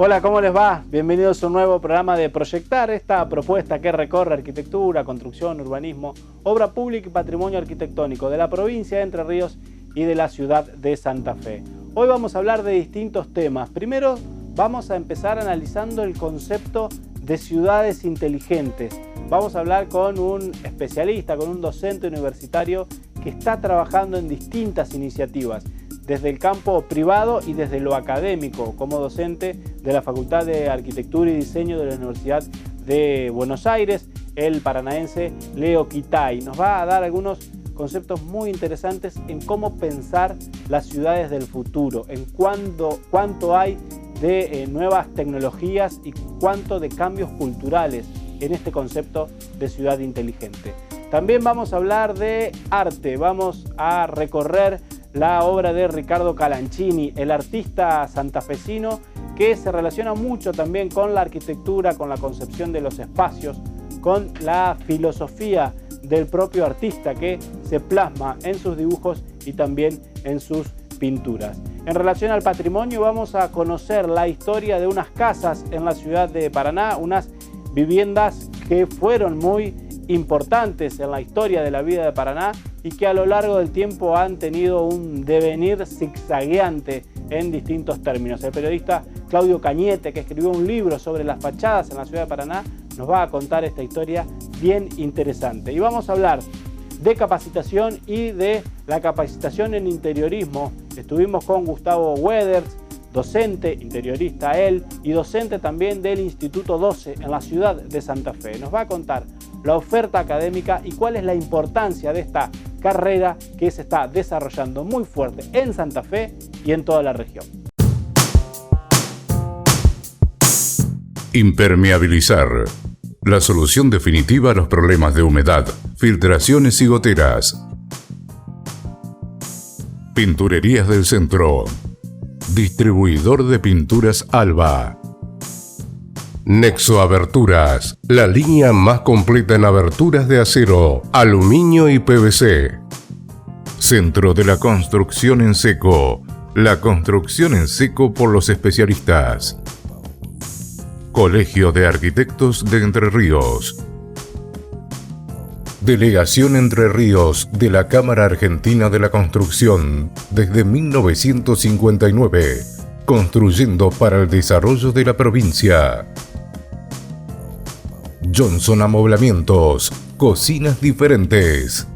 Hola, ¿cómo les va? Bienvenidos a un nuevo programa de Proyectar, esta propuesta que recorre arquitectura, construcción, urbanismo, obra pública y patrimonio arquitectónico de la provincia de Entre Ríos y de la ciudad de Santa Fe. Hoy vamos a hablar de distintos temas. Primero vamos a empezar analizando el concepto de ciudades inteligentes. Vamos a hablar con un especialista, con un docente universitario que está trabajando en distintas iniciativas, desde el campo privado y desde lo académico, como docente de la Facultad de Arquitectura y Diseño de la Universidad de Buenos Aires, el paranaense Leo Quitay. Nos va a dar algunos conceptos muy interesantes en cómo pensar las ciudades del futuro, en cuánto hay de nuevas tecnologías y cuánto de cambios culturales en este concepto de ciudad inteligente. También vamos a hablar de arte, vamos a recorrer la obra de Ricardo Calanchini, el artista santafesino que se relaciona mucho también con la arquitectura, con la concepción de los espacios, con la filosofía del propio artista que se plasma en sus dibujos y también en sus pinturas. En relación al patrimonio vamos a conocer la historia de unas casas en la ciudad de Paraná, unas viviendas que fueron muy importantes en la historia de la vida de Paraná y que a lo largo del tiempo han tenido un devenir zigzagueante en distintos términos. El periodista Claudio Cañete, que escribió un libro sobre las fachadas en la ciudad de Paraná, nos va a contar esta historia bien interesante. Y vamos a hablar de capacitación y de la capacitación en interiorismo. Estuvimos con Gustavo Weders, docente, interiorista él, y docente también del Instituto 12 en la ciudad de Santa Fe. Nos va a contar la oferta académica y cuál es la importancia de esta carrera que se está desarrollando muy fuerte en Santa Fe y en toda la región. Impermeabilizar. La solución definitiva a los problemas de humedad, filtraciones y goteras. Pinturerías del Centro. Distribuidor de pinturas Alba. Nexo Aberturas, la línea más completa en aberturas de acero, aluminio y PVC. Centro de la Construcción en Seco, la construcción en seco por los especialistas. Colegio de Arquitectos de Entre Ríos. Delegación Entre Ríos de la Cámara Argentina de la Construcción desde 1959, construyendo para el desarrollo de la provincia. Johnson Amoblamientos, cocinas diferentes.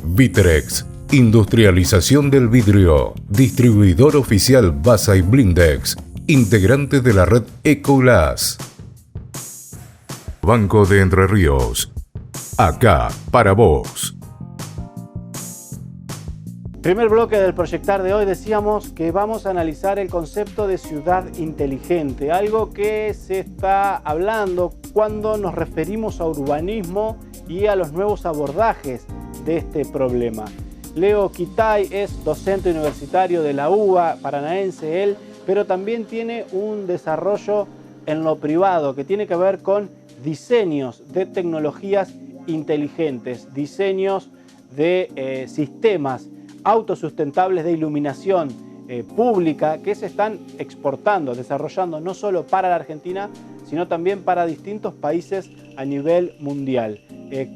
Vitrex, industrialización del vidrio, distribuidor oficial Basa y Blindex, integrante de la red Ecoglass. Banco de Entre Ríos, acá para vos. Primer bloque del Proyectar de hoy decíamos que vamos a analizar el concepto de ciudad inteligente, algo que se está hablando cuando nos referimos a urbanismo y a los nuevos abordajes de este problema. Leo Quitay es docente universitario de la UBA, paranaense él, pero también tiene un desarrollo en lo privado que tiene que ver con diseños de tecnologías inteligentes, diseños de sistemas autosustentables de iluminación pública que se están exportando, desarrollando no solo para la Argentina, sino también para distintos países a nivel mundial.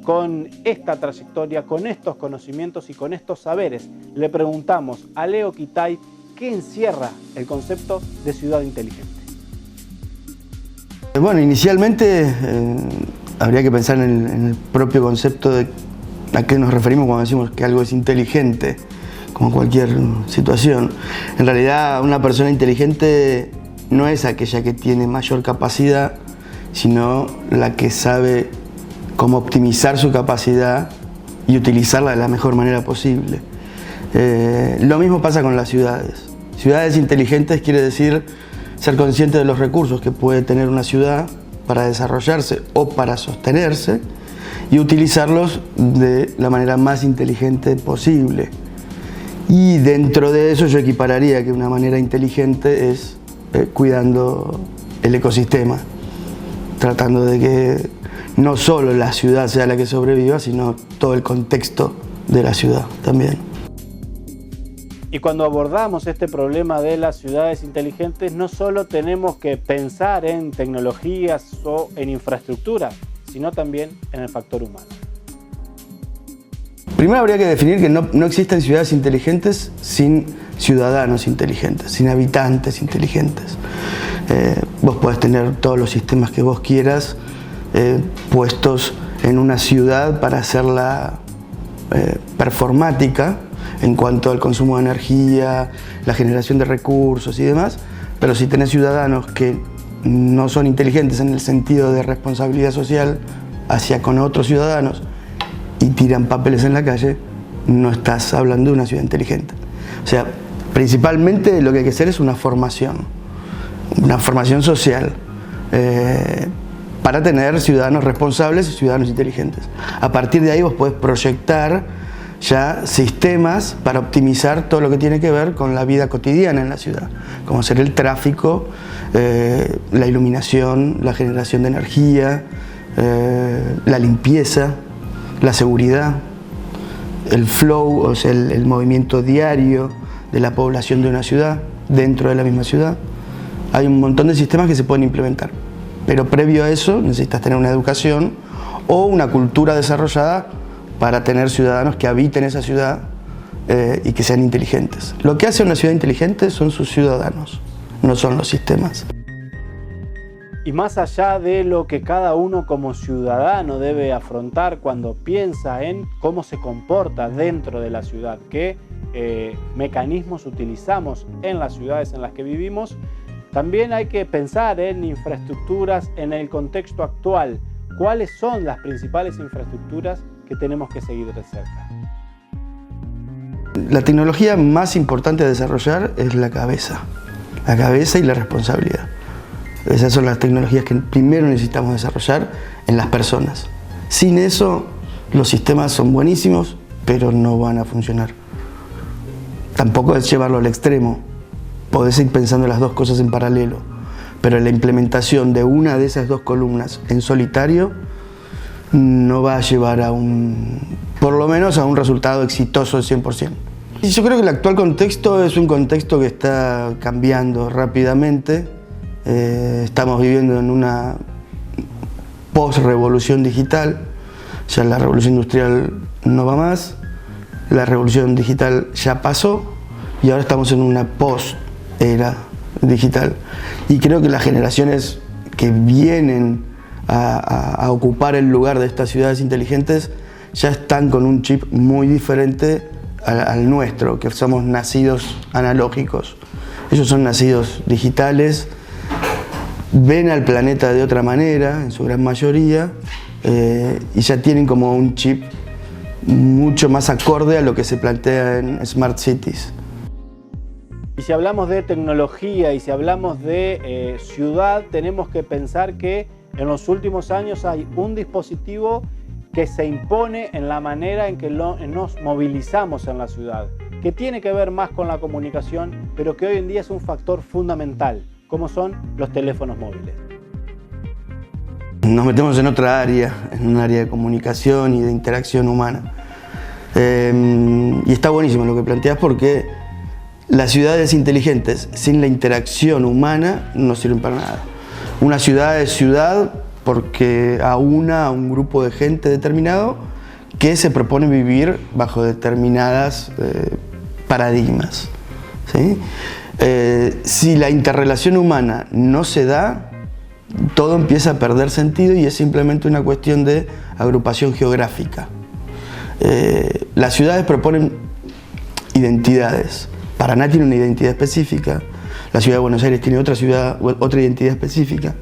Con esta trayectoria, con estos conocimientos y con estos saberes, le preguntamos a Leo Quitay qué encierra el concepto de ciudad inteligente. Bueno, inicialmente habría que pensar en el propio concepto de a qué nos referimos cuando decimos que algo es inteligente, como cualquier situación. En realidad, una persona inteligente no es aquella que tiene mayor capacidad, sino la que sabe cómo optimizar su capacidad y utilizarla de la mejor manera posible. Lo mismo pasa con las ciudades. Ciudades inteligentes quiere decir ser consciente de los recursos que puede tener una ciudad para desarrollarse o para sostenerse y utilizarlos de la manera más inteligente posible. Y dentro de eso yo equipararía que una manera inteligente es cuidando el ecosistema, tratando de que no solo la ciudad sea la que sobreviva, sino todo el contexto de la ciudad también. Y cuando abordamos este problema de las ciudades inteligentes, no solo tenemos que pensar en tecnologías o en infraestructura, sino también en el factor humano. Primero habría que definir que no existen ciudades inteligentes sin ciudadanos inteligentes, sin habitantes inteligentes. Vos podés tener todos los sistemas que vos quieras puestos en una ciudad para hacerla performática en cuanto al consumo de energía, la generación de recursos y demás, pero si tenés ciudadanos que no son inteligentes en el sentido de responsabilidad social hacia con otros ciudadanos y tiran papeles en la calle, no estás hablando de una ciudad inteligente. O sea, principalmente lo que hay que hacer es una formación social para tener ciudadanos responsables y ciudadanos inteligentes. A partir de ahí vos podés proyectar ya sistemas para optimizar todo lo que tiene que ver con la vida cotidiana en la ciudad, como ser el tráfico, la iluminación, la generación de energía, la limpieza, la seguridad, el flow, o sea, el movimiento diario de la población de una ciudad, dentro de la misma ciudad. Hay un montón de sistemas que se pueden implementar, pero previo a eso necesitas tener una educación o una cultura desarrollada para tener ciudadanos que habiten esa ciudad y que sean inteligentes. Lo que hace una ciudad inteligente son sus ciudadanos, no son los sistemas. Y más allá de lo que cada uno como ciudadano debe afrontar cuando piensa en cómo se comporta dentro de la ciudad, qué mecanismos utilizamos en las ciudades en las que vivimos, también hay que pensar en infraestructuras en el contexto actual. ¿Cuáles son las principales infraestructuras que tenemos que seguir de cerca? La tecnología más importante a desarrollar es la cabeza y la responsabilidad. Esas son las tecnologías que primero necesitamos desarrollar en las personas. Sin eso, los sistemas son buenísimos, pero no van a funcionar. Tampoco es llevarlo al extremo. Podés ir pensando las dos cosas en paralelo, pero la implementación de una de esas dos columnas en solitario no va a llevar por lo menos a un resultado exitoso del 100%. Y yo creo que el actual contexto es un contexto que está cambiando rápidamente. Estamos viviendo en una post-revolución digital. Ya la revolución industrial no va más, la revolución digital ya pasó y ahora estamos en una post-era digital. Y creo que las generaciones que vienen a ocupar el lugar de estas ciudades inteligentes ya están con un chip muy diferente al nuestro, que somos nacidos analógicos. Ellos son nacidos digitales, ven al planeta de otra manera, en su gran mayoría, y ya tienen como un chip mucho más acorde a lo que se plantea en Smart Cities. Y si hablamos de tecnología y si hablamos de ciudad, tenemos que pensar que en los últimos años hay un dispositivo que se impone en la manera en que nos movilizamos en la ciudad, que tiene que ver más con la comunicación, pero que hoy en día es un factor fundamental, como son los teléfonos móviles. Nos metemos en otra área, en un área de comunicación y de interacción humana. Y está buenísimo lo que planteas porque las ciudades inteligentes sin la interacción humana no sirven para nada. Una ciudad es ciudad porque aúna a un grupo de gente determinado que se propone vivir bajo determinadas paradigmas, ¿sí? Si la interrelación humana no se da, todo empieza a perder sentido y es simplemente una cuestión de agrupación geográfica. Las ciudades proponen identidades. Paraná tiene una identidad específica, la ciudad de Buenos Aires tiene otra identidad específica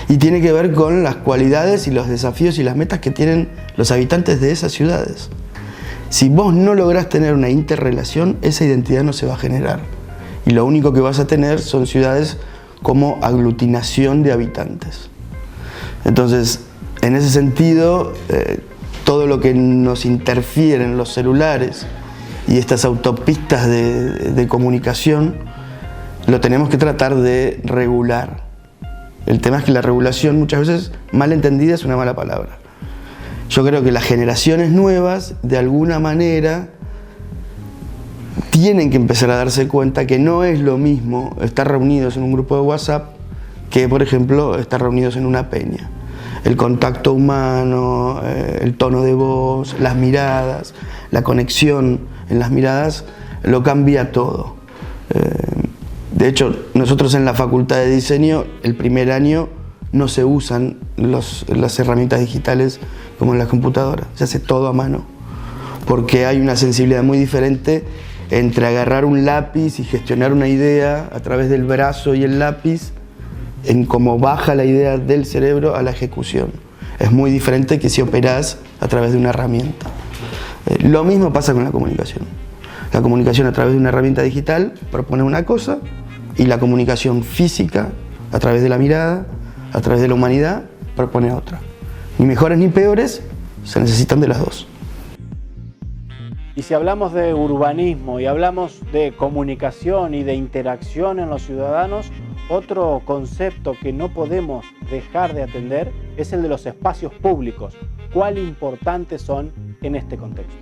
y tiene que ver con las cualidades y los desafíos y las metas que tienen los habitantes de esas ciudades. Si vos no lográs tener una interrelación, esa identidad no se va a generar y lo único que vas a tener son ciudades como aglutinación de habitantes. Entonces, en ese sentido, todo lo que nos interfiere en los celulares y estas autopistas de comunicación, lo tenemos que tratar de regular. El tema es que la regulación muchas veces, mal entendida, es una mala palabra. Yo creo que las generaciones nuevas, de alguna manera, tienen que empezar a darse cuenta que no es lo mismo estar reunidos en un grupo de WhatsApp que, por ejemplo, estar reunidos en una peña. El contacto humano, el tono de voz, las miradas, la conexión en las miradas, lo cambia todo. De hecho, nosotros en la Facultad de Diseño, el primer año, no se usan las herramientas digitales como en las computadoras, se hace todo a mano, porque hay una sensibilidad muy diferente entre agarrar un lápiz y gestionar una idea a través del brazo y el lápiz, en cómo baja la idea del cerebro a la ejecución. Es muy diferente que si operás a través de una herramienta. Lo mismo pasa con la comunicación. La comunicación a través de una herramienta digital propone una cosa, y la comunicación física a través de la mirada, a través de la humanidad, propone otra. Ni mejores ni peores, se necesitan de las dos. Y si hablamos de urbanismo y hablamos de comunicación y de interacción en los ciudadanos, otro concepto que no podemos dejar de atender es el de los espacios públicos. ¿Cuán importantes son en este contexto?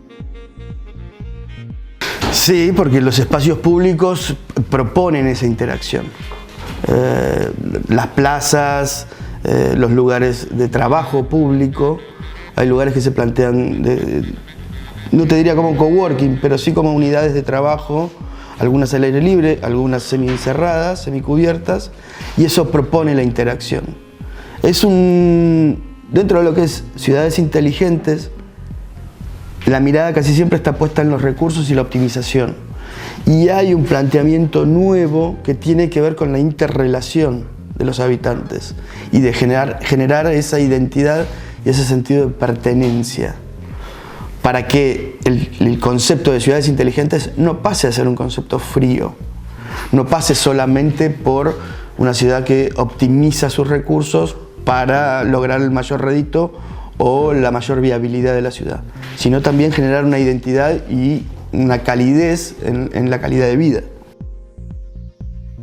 Sí, porque los espacios públicos proponen esa interacción. Las plazas, los lugares de trabajo público, hay lugares que se plantean, no te diría como coworking, pero sí como unidades de trabajo, algunas al aire libre, algunas semicerradas, semicubiertas, y eso propone la interacción. Dentro de lo que es ciudades inteligentes, la mirada casi siempre está puesta en los recursos y la optimización. Y hay un planteamiento nuevo que tiene que ver con la interrelación de los habitantes y de generar esa identidad y ese sentido de pertenencia, para que el concepto de ciudades inteligentes no pase a ser un concepto frío, no pase solamente por una ciudad que optimiza sus recursos para lograr el mayor rédito o la mayor viabilidad de la ciudad, sino también generar una identidad y una calidez en la calidad de vida.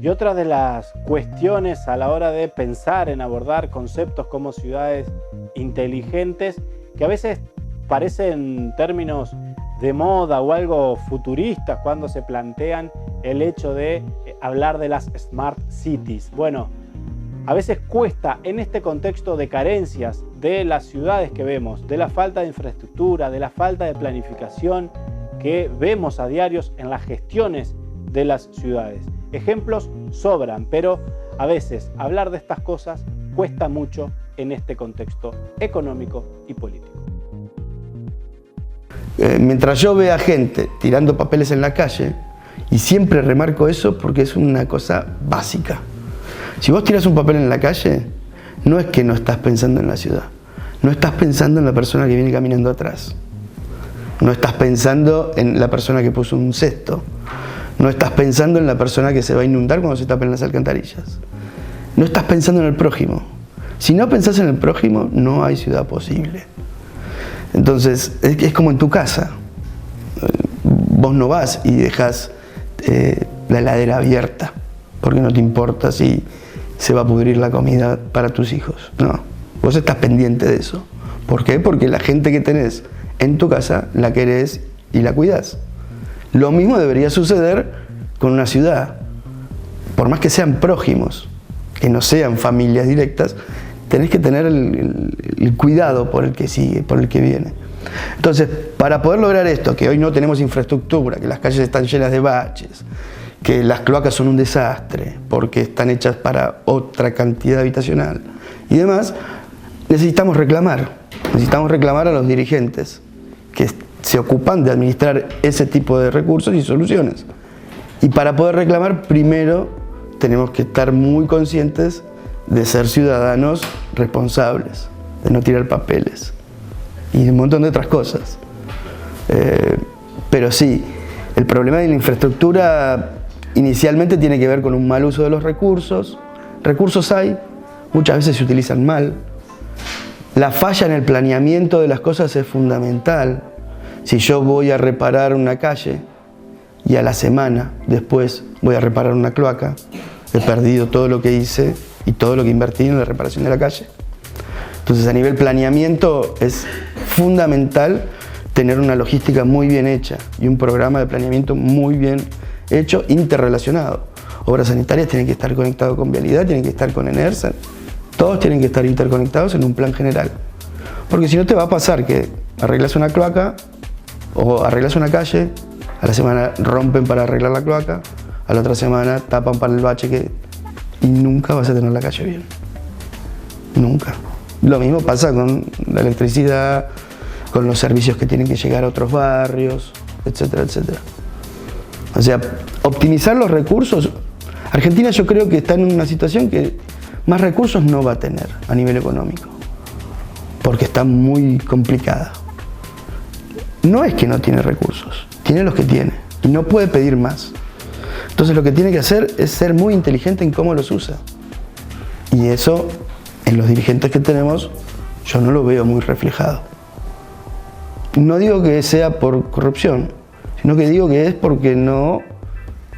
Y otra de las cuestiones a la hora de pensar en abordar conceptos como ciudades inteligentes, que a veces parecen términos de moda o algo futuristas cuando se plantean el hecho de hablar de las Smart Cities. Bueno, a veces cuesta en este contexto de carencias de las ciudades que vemos, de la falta de infraestructura, de la falta de planificación que vemos a diarios en las gestiones de las ciudades. Ejemplos sobran, pero a veces hablar de estas cosas cuesta mucho en este contexto económico y político. Mientras yo vea gente tirando papeles en la calle, y siempre remarco eso porque es una cosa básica. Si vos tirás un papel en la calle, no es que no estás pensando en la ciudad, no estás pensando en la persona que viene caminando atrás, no estás pensando en la persona que puso un cesto, no estás pensando en la persona que se va a inundar cuando se tapen las alcantarillas, no estás pensando en el prójimo. Si no pensás en el prójimo, no hay ciudad posible. Entonces, es como en tu casa. Vos no vas y dejás la heladera abierta porque no te importa si se va a pudrir la comida para tus hijos. No, vos estás pendiente de eso. ¿Por qué? Porque la gente que tenés en tu casa la querés y la cuidás. Lo mismo debería suceder con una ciudad. Por más que sean prójimos, que no sean familias directas, tenés que tener el cuidado por el que sigue, por el que viene. Entonces, para poder lograr esto, que hoy no tenemos infraestructura, que las calles están llenas de baches, que las cloacas son un desastre porque están hechas para otra cantidad habitacional y demás, necesitamos reclamar a los dirigentes que se ocupan de administrar ese tipo de recursos y soluciones. Y para poder reclamar, primero tenemos que estar muy conscientes de ser ciudadanos responsables, de no tirar papeles y un montón de otras cosas. Pero sí, el problema de la infraestructura inicialmente tiene que ver con un mal uso de los recursos. Recursos hay, muchas veces se utilizan mal. La falla en el planeamiento de las cosas es fundamental. Si yo voy a reparar una calle y a la semana después voy a reparar una cloaca, he perdido todo lo que hice y todo lo que invertí en la reparación de la calle. Entonces, a nivel planeamiento es fundamental tener una logística muy bien hecha y un programa de planeamiento muy bien hecho, interrelacionado. Obras sanitarias tienen que estar conectados con vialidad, tienen que estar con ENERSA, todos tienen que estar interconectados en un plan general. Porque si no te va a pasar que arreglas una cloaca o arreglas una calle, a la semana rompen para arreglar la cloaca, a la otra semana tapan para el bache y nunca vas a tener la calle bien. Nunca. Lo mismo pasa con la electricidad, con los servicios que tienen que llegar a otros barrios, etcétera, etcétera. O sea, optimizar los recursos. Argentina yo creo que está en una situación que más recursos no va a tener a nivel económico, porque está muy complicada. No es que no tiene recursos, tiene los que tiene y no puede pedir más. Entonces lo que tiene que hacer es ser muy inteligente en cómo los usa. Y eso, en los dirigentes que tenemos, yo no lo veo muy reflejado. No digo que sea por corrupción, sino que digo que es porque no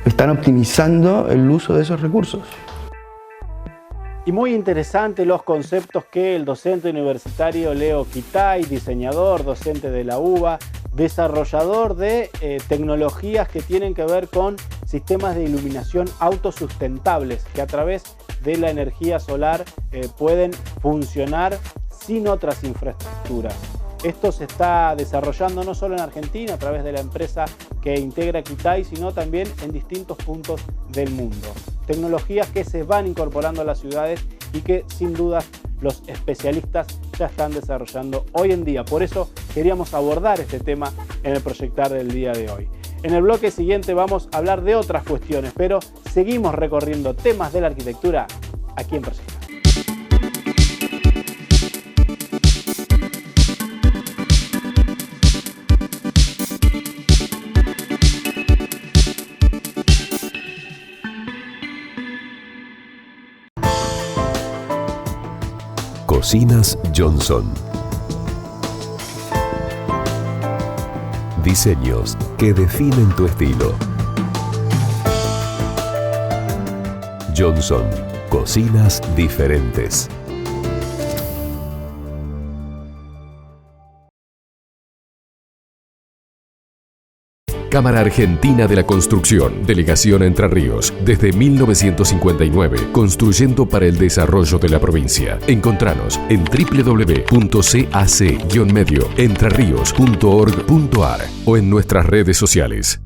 están optimizando el uso de esos recursos. Y muy interesante los conceptos que el docente universitario Leo Quitay, diseñador, docente de la UBA, desarrollador de tecnologías que tienen que ver con sistemas de iluminación autosustentables que a través de la energía solar pueden funcionar sin otras infraestructuras. Esto se está desarrollando no solo en Argentina a través de la empresa que integra Quitay, sino también en distintos puntos del mundo. Tecnologías que se van incorporando a las ciudades y que sin duda los especialistas ya están desarrollando hoy en día. Por eso queríamos abordar este tema en el Proyectar del día de hoy. En el bloque siguiente vamos a hablar de otras cuestiones, pero seguimos recorriendo temas de la arquitectura aquí en Proyectar. Cocinas Johnson. Diseños que definen tu estilo. Johnson, cocinas diferentes. Cámara Argentina de la Construcción, Delegación Entre Ríos, desde 1959, construyendo para el desarrollo de la provincia. Encontranos en www.cac-medioentreríos.org.ar o en nuestras redes sociales.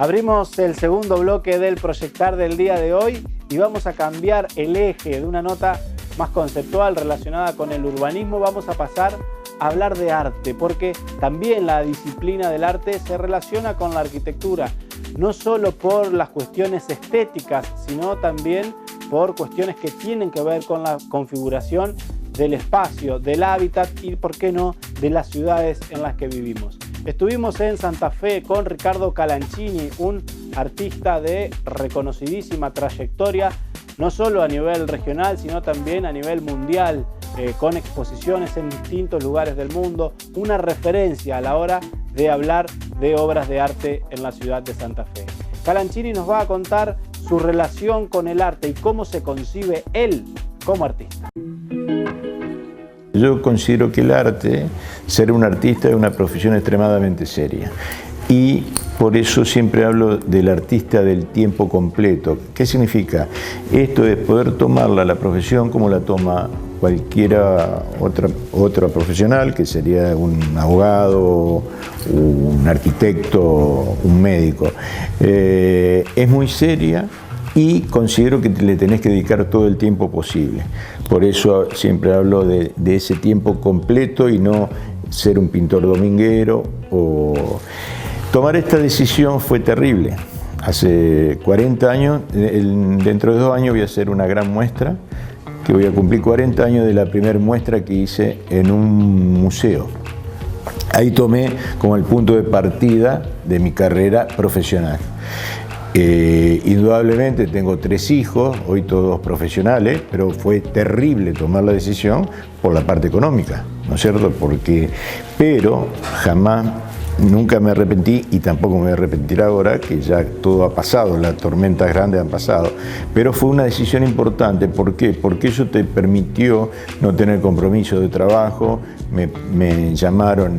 Abrimos el segundo bloque del Proyectar del día de hoy y vamos a cambiar el eje de una nota más conceptual relacionada con el urbanismo. Vamos a pasar a hablar de arte, porque también la disciplina del arte se relaciona con la arquitectura, no solo por las cuestiones estéticas, sino también por cuestiones que tienen que ver con la configuración del espacio, del hábitat y, por qué no, de las ciudades en las que vivimos. Estuvimos en Santa Fe con Ricardo Calanchini, un artista de reconocidísima trayectoria, no solo a nivel regional, sino también a nivel mundial, con exposiciones en distintos lugares del mundo, una referencia a la hora de hablar de obras de arte en la ciudad de Santa Fe. Calanchini nos va a contar su relación con el arte y cómo se concibe él como artista. Yo considero que el arte, ser un artista, es una profesión extremadamente seria. Y por eso siempre hablo del artista del tiempo completo. ¿Qué significa? Esto es poder tomarla, la profesión, como la toma cualquiera otra profesional, que sería un abogado, un arquitecto, un médico. Es muy seria y considero que le tenés que dedicar todo el tiempo posible. Por eso siempre hablo de ese tiempo completo y no ser un pintor dominguero. Tomar esta decisión fue terrible. Hace 40 años, dentro de 2 años voy a hacer una gran muestra, que voy a cumplir 40 años de la primera muestra que hice en un museo. Ahí tomé como el punto de partida de mi carrera profesional. Indudablemente tengo 3 hijos, hoy todos profesionales, pero fue terrible tomar la decisión por la parte económica, ¿no es cierto? Pero jamás nunca me arrepentí y tampoco me voy a arrepentir ahora, que ya todo ha pasado, las tormentas grandes han pasado, pero fue una decisión importante. ¿Por qué? Porque eso te permitió no tener compromiso de trabajo. Me llamaron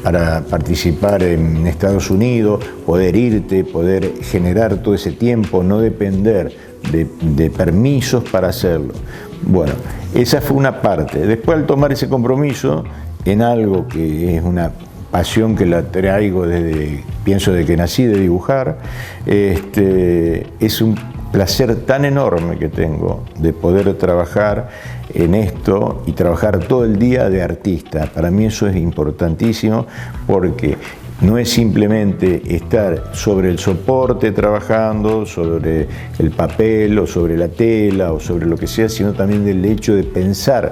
para participar en Estados Unidos, poder irte, poder generar todo ese tiempo, no depender de permisos para hacerlo. Bueno, esa fue una parte. Después, al tomar ese compromiso en algo que es una pasión que la traigo pienso de que nací, de dibujar, es un placer tan enorme que tengo de poder trabajar en esto y trabajar todo el día de artista. Para mí eso es importantísimo, porque no es simplemente estar sobre el soporte trabajando, sobre el papel o sobre la tela o sobre lo que sea, sino también del hecho de pensar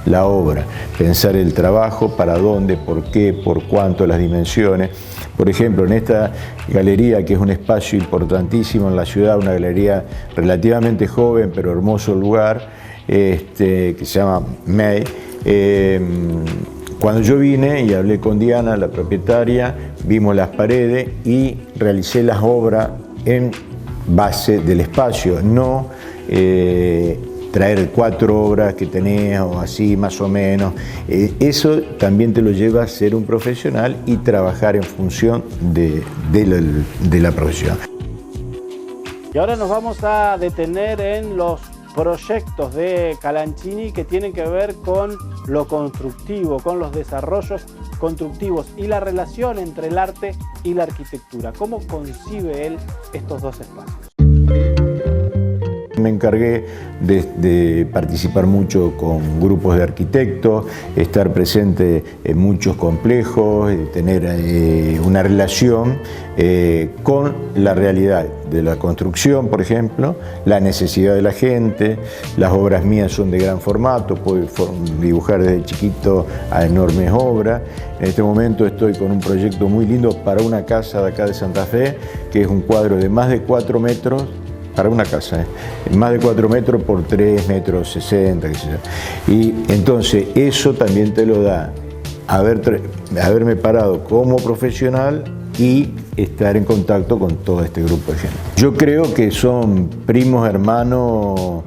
la obra, pensar el trabajo, para dónde, por qué, por cuánto, las dimensiones. Por ejemplo, en esta galería, que es un espacio importantísimo en la ciudad, una galería relativamente joven pero hermoso lugar, que se llama May, cuando yo vine y hablé con Diana, la propietaria, vimos las paredes y realicé las obras en base del espacio, no traer 4 obras que tenés o así más o menos. Eso también te lo lleva a ser un profesional y trabajar en función de la profesión. Y ahora nos vamos a detener en los proyectos de Calanchini que tienen que ver con lo constructivo, con los desarrollos constructivos y la relación entre el arte y la arquitectura. ¿Cómo concibe él estos dos espacios? Me encargué de participar mucho con grupos de arquitectos, estar presente en muchos complejos, tener una relación con la realidad de la construcción, por ejemplo, la necesidad de la gente. Las obras mías son de gran formato, puedo dibujar desde chiquito a enormes obras. En este momento estoy con un proyecto muy lindo para una casa de acá de Santa Fe, que es un cuadro de más de 4 metros, para una casa, más de 4 metros por 3 metros 60, qué sé yo. Y entonces eso también te lo da haberme parado como profesional y estar en contacto con todo este grupo de gente. Yo creo que son primos hermanos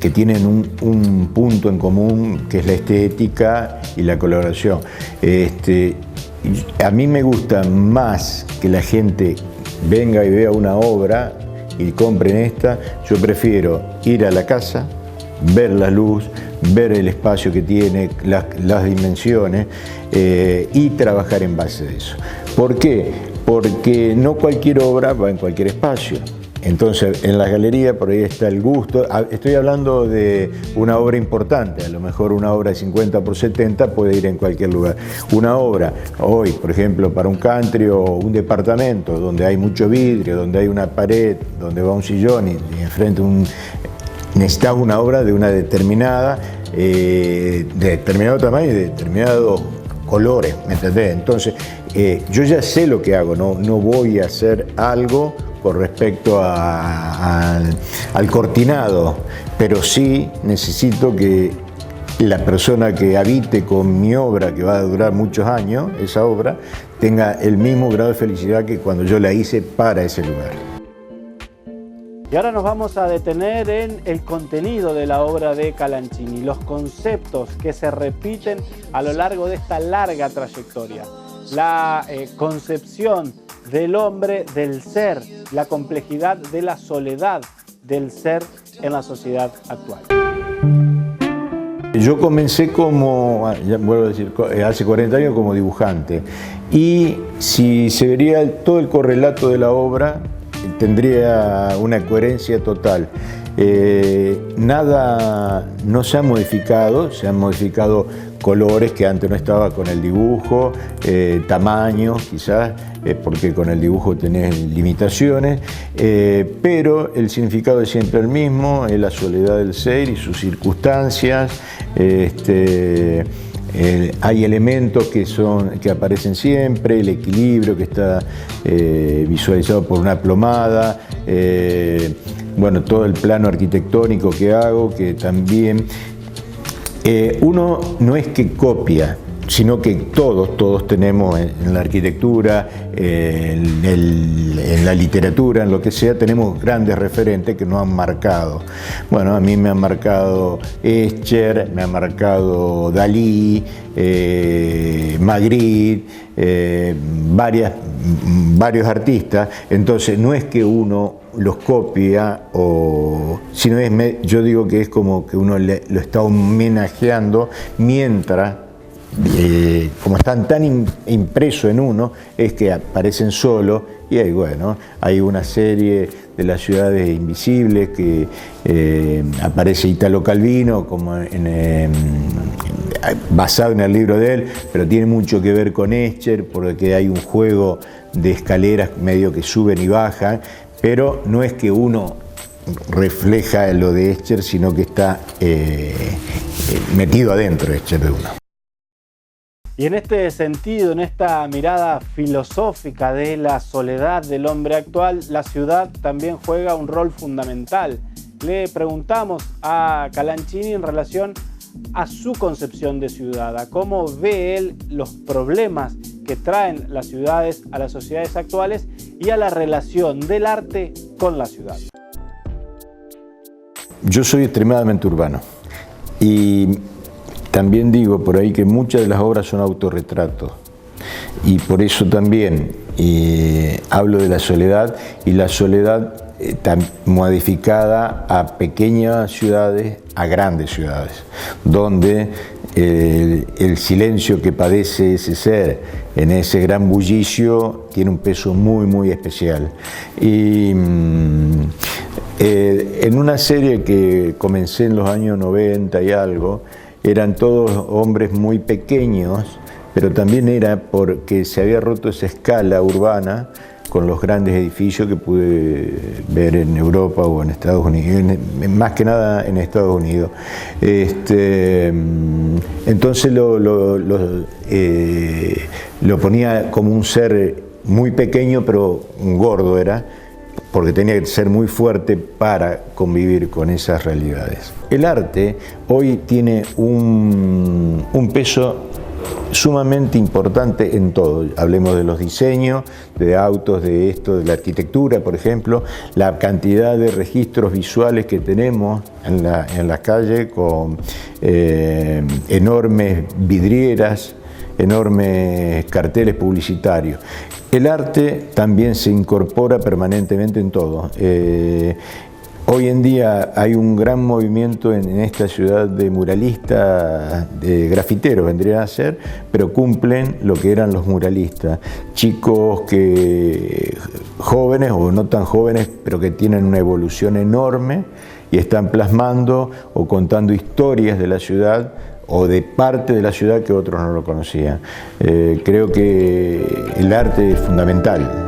que tienen un punto en común, que es la estética y la colaboración. A mí me gusta más que la gente venga y vea una obra y compren esta. Yo prefiero ir a la casa, ver la luz, ver el espacio que tiene, las dimensiones y trabajar en base a eso. ¿Por qué? Porque no cualquier obra va en cualquier espacio. Entonces, en la galería por ahí está el gusto. Estoy hablando de una obra importante, a lo mejor una obra de 50 por 70 puede ir en cualquier lugar. Una obra hoy, por ejemplo, para un country o un departamento donde hay mucho vidrio, donde hay una pared, donde va un sillón y enfrente necesitas una obra de una determinada, de determinado tamaño y de determinados colores, ¿me entendés? Entonces, yo ya sé lo que hago, no voy a hacer algo con respecto al cortinado, pero sí necesito que la persona que habite con mi obra, que va a durar muchos años, esa obra, tenga el mismo grado de felicidad que cuando yo la hice para ese lugar. Y ahora nos vamos a detener en el contenido de la obra de Calanchini, los conceptos que se repiten a lo largo de esta larga trayectoria. La concepción del hombre, del ser, la complejidad de la soledad del ser en la sociedad actual. Yo comencé como, ya vuelvo a decir, hace 40 años como dibujante, y si se vería todo el correlato de la obra, tendría una coherencia total. Nada no se ha modificado, se han modificado colores que antes no estaba con el dibujo, tamaños quizás, porque con el dibujo tenés limitaciones, pero el significado es siempre el mismo, es la soledad del ser y sus circunstancias. Hay elementos que aparecen siempre, el equilibrio que está visualizado por una plomada, bueno, todo el plano arquitectónico que hago, que también uno no es que copia, sino que todos tenemos en la arquitectura, en la literatura, en lo que sea, tenemos grandes referentes que nos han marcado. Bueno, a mí me han marcado Escher, me ha marcado Dalí, Magritte, varios artistas. Entonces no es que uno los copia, sino yo digo que es como que uno lo está homenajeando mientras, como están tan impresos en uno, es que aparecen solos. Y ahí, bueno, hay una serie de las ciudades invisibles que aparece Italo Calvino basado en el libro de él, pero tiene mucho que ver con Escher, porque hay un juego de escaleras medio que suben y bajan, pero no es que uno refleja lo de Escher, sino que está metido adentro de Escher de uno. Y en este sentido, en esta mirada filosófica de la soledad del hombre actual, la ciudad también juega un rol fundamental. Le preguntamos a Calanchini en relación a su concepción de ciudad, a cómo ve él los problemas que traen las ciudades a las sociedades actuales y a la relación del arte con la ciudad. Yo soy extremadamente urbano y también digo por ahí que muchas de las obras son autorretratos, y por eso también hablo de la soledad, y la soledad está modificada a pequeñas ciudades, a grandes ciudades, donde el silencio que padece ese ser en ese gran bullicio tiene un peso muy especial. Y en una serie que comencé en los años 90 y algo, eran todos hombres muy pequeños, pero también era porque se había roto esa escala urbana con los grandes edificios que pude ver en Europa o en Estados Unidos, más que nada en Estados Unidos. Entonces lo ponía como un ser muy pequeño, pero gordo era, porque tenía que ser muy fuerte para convivir con esas realidades. El arte hoy tiene un peso sumamente importante en todo. Hablemos de los diseños, de autos, de esto, de la arquitectura, por ejemplo, la cantidad de registros visuales que tenemos en la calle con enormes vidrieras, enormes carteles publicitarios. El arte también se incorpora permanentemente en todo. Hoy en día hay un gran movimiento en esta ciudad de muralistas, de grafiteros vendrían a ser, pero cumplen lo que eran los muralistas. Chicos jóvenes o no tan jóvenes, pero que tienen una evolución enorme y están plasmando o contando historias de la ciudad o de parte de la ciudad que otros no lo conocían. Creo que el arte es fundamental.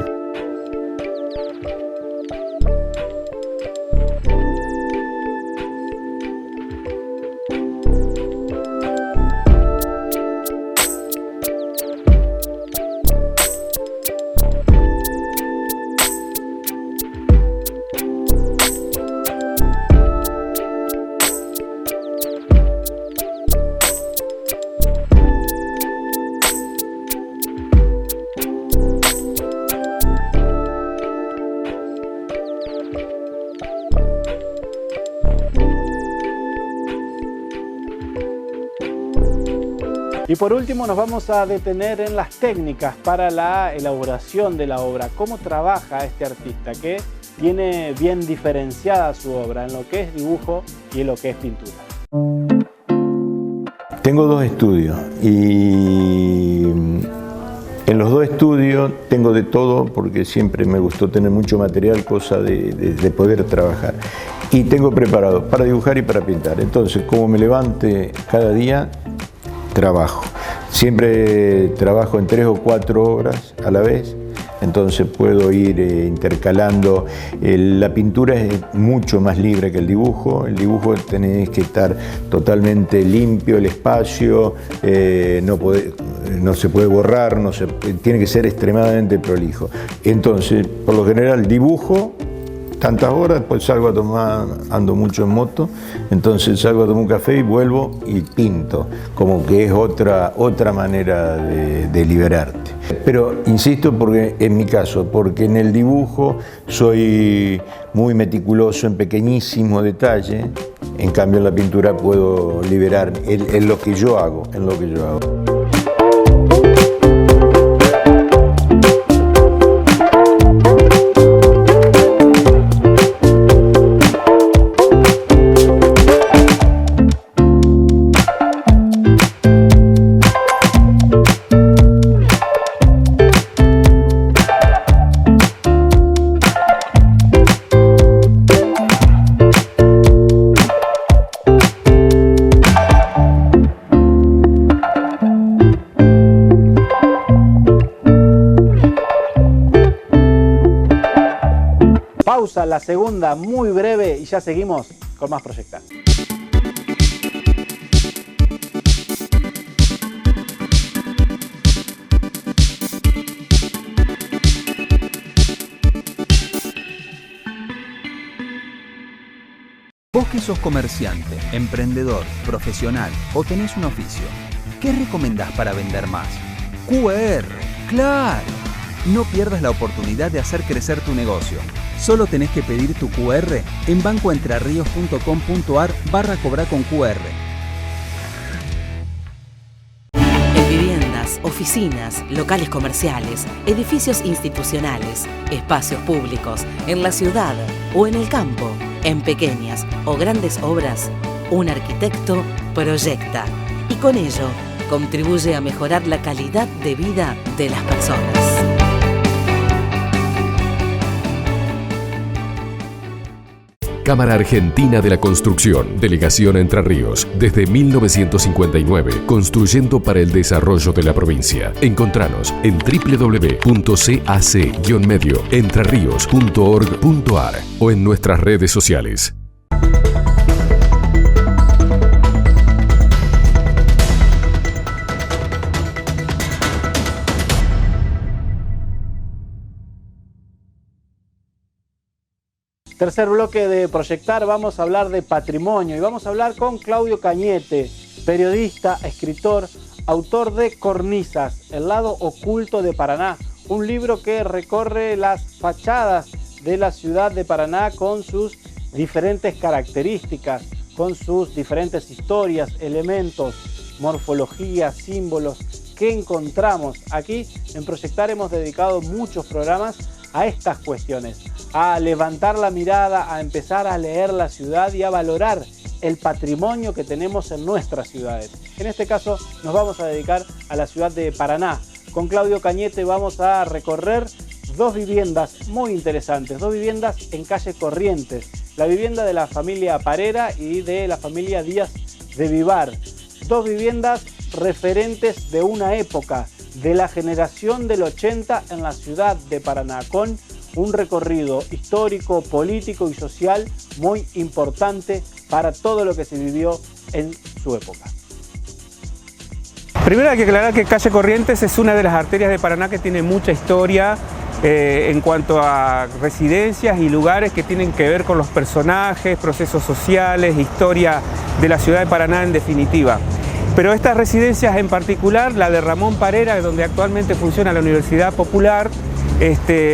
Y por último nos vamos a detener en las técnicas para la elaboración de la obra. ¿Cómo trabaja este artista que tiene bien diferenciada su obra en lo que es dibujo y en lo que es pintura? Tengo dos estudios y en los dos estudios tengo de todo porque siempre me gustó tener mucho material, cosa de poder trabajar. Y tengo preparado para dibujar y para pintar. Entonces, como me levante cada día, trabajo. Siempre trabajo en 3 o 4 obras a la vez, entonces puedo ir intercalando. La pintura es mucho más libre que el dibujo. El dibujo tenés que estar totalmente limpio el espacio, no se puede borrar, tiene que ser extremadamente prolijo. Entonces, por lo general dibujo tantas horas, después salgo a tomar, ando mucho en moto, entonces salgo a tomar un café y vuelvo y pinto, como que es otra manera de liberarte. Pero insisto, porque en mi caso, porque en el dibujo soy muy meticuloso en pequeñísimo detalle, en cambio en la pintura puedo liberar en lo que yo hago, Pausa, la segunda muy breve y ya seguimos con más Proyectar. Vos que sos comerciante, emprendedor, profesional o tenés un oficio, ¿qué recomendás para vender más? QR, ¡claro! No pierdas la oportunidad de hacer crecer tu negocio. Solo tenés que pedir tu QR en bancoentrerrios.com.ar/cobrar con QR. En viviendas, oficinas, locales comerciales, edificios institucionales, espacios públicos, en la ciudad o en el campo, en pequeñas o grandes obras, un arquitecto proyecta y con ello contribuye a mejorar la calidad de vida de las personas. Cámara Argentina de la Construcción, Delegación Entre Ríos, desde 1959, construyendo para el desarrollo de la provincia. Encontranos en www.cac-medioentrerrios.org.ar o en nuestras redes sociales. Tercer bloque de Proyectar, vamos a hablar de patrimonio y vamos a hablar con Claudio Cañete, periodista, escritor, autor de Cornisas, el lado oculto de Paraná, un libro que recorre las fachadas de la ciudad de Paraná con sus diferentes características, con sus diferentes historias, elementos, morfología, símbolos que encontramos. Aquí en Proyectar hemos dedicado muchos programas a estas cuestiones, a levantar la mirada, a empezar a leer la ciudad y a valorar el patrimonio que tenemos en nuestras ciudades. En este caso nos vamos a dedicar a la ciudad de Paraná. Con Claudio Cañete vamos a recorrer dos viviendas muy interesantes, dos viviendas en calle Corrientes, la vivienda de la familia Parera y de la familia Díaz de Vivar, dos viviendas referentes de una época, de la generación del 80 en la ciudad de Paraná, con un recorrido histórico, político y social muy importante para todo lo que se vivió en su época. Primero hay que aclarar que calle Corrientes es una de las arterias de Paraná que tiene mucha historia en cuanto a residencias y lugares que tienen que ver con los personajes, procesos sociales, historia de la ciudad de Paraná en definitiva. Pero estas residencias en particular, la de Ramón Parera, donde actualmente funciona la Universidad Popular,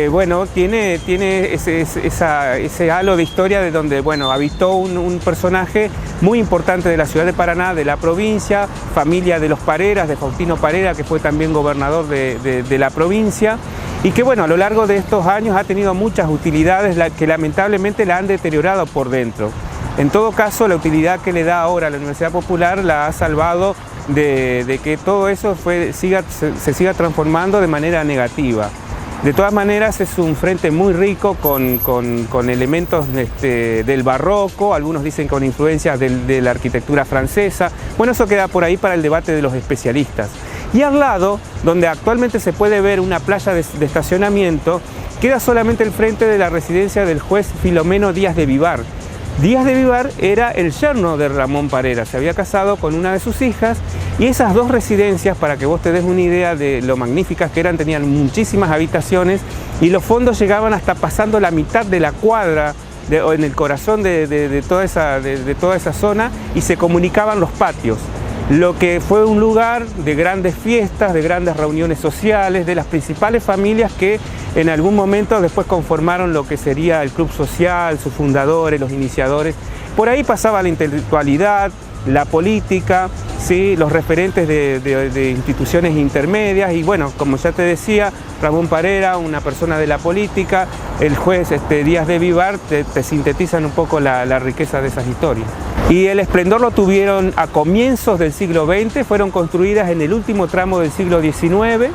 bueno, tiene ese halo de historia de donde, bueno, habitó un personaje muy importante de la ciudad de Paraná, de la provincia, familia de los Pareras, de Faustino Parera, que fue también gobernador de la provincia, y que, bueno, a lo largo de estos años ha tenido muchas utilidades que lamentablemente la han deteriorado por dentro. En todo caso, la utilidad que le da ahora a la Universidad Popular la ha salvado de que todo eso se siga transformando de manera negativa. De todas maneras, es un frente muy rico con elementos del barroco, algunos dicen con influencias de la arquitectura francesa. Bueno, eso queda por ahí para el debate de los especialistas. Y al lado, donde actualmente se puede ver una playa de estacionamiento, queda solamente el frente de la residencia del juez Filomeno Díaz de Vivar, Díaz de Vivar era el yerno de Ramón Parera, se había casado con una de sus hijas y esas dos residencias, para que vos te des una idea de lo magníficas que eran, tenían muchísimas habitaciones y los fondos llegaban hasta pasando la mitad de la cuadra en el corazón de toda esa zona y se comunicaban los patios. Lo que fue un lugar de grandes fiestas, de grandes reuniones sociales, de las principales familias que en algún momento después conformaron lo que sería el club social, sus fundadores, los iniciadores. Por ahí pasaba la intelectualidad, la política, ¿sí? Los referentes de instituciones intermedias y bueno, como ya te decía, Ramón Parera, una persona de la política, el juez Díaz de Vivar, te sintetizan un poco la riqueza de esas historias. Y el esplendor lo tuvieron a comienzos del siglo XX, fueron construidas en el último tramo del siglo XIX